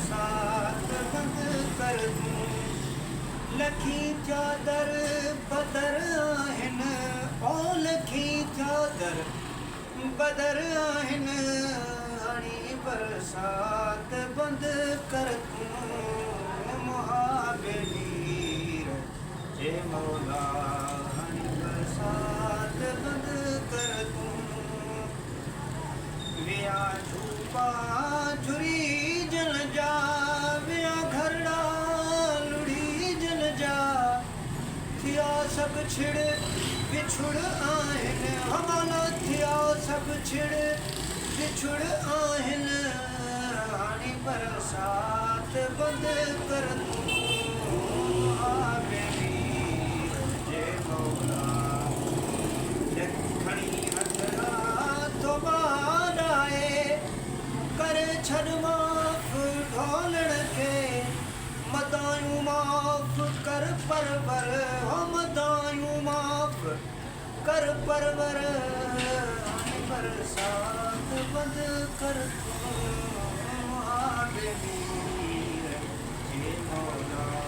बरसात बंद कर दूं। लखी चादर बदर आहिन, ओ लखी चादर बदर आहिन, हाणी बरसात बंद कर दूं। मुहाबे वीर जे मौला, हाणी बरसात बंद कर दूं। विया झूपा झुरी जल जा, विया घरड़ा लुड़ी जल जा, थिया सब छिड़ बिछुड़ आहिन, हमारा थिया सब छिड़ बिछुड़ आहिन, हाणी बरसात बंद कर दूं। आवे वीर जे मौला, खणी हथरा तो बाराए, करे छड़ माफ़ ढोलण के, मदायूं माफ़ कर परवर, हो मदायूं माफ़ कर परवर, हाणे बरसात बंद कर दूं। आवे वीर जे मौला।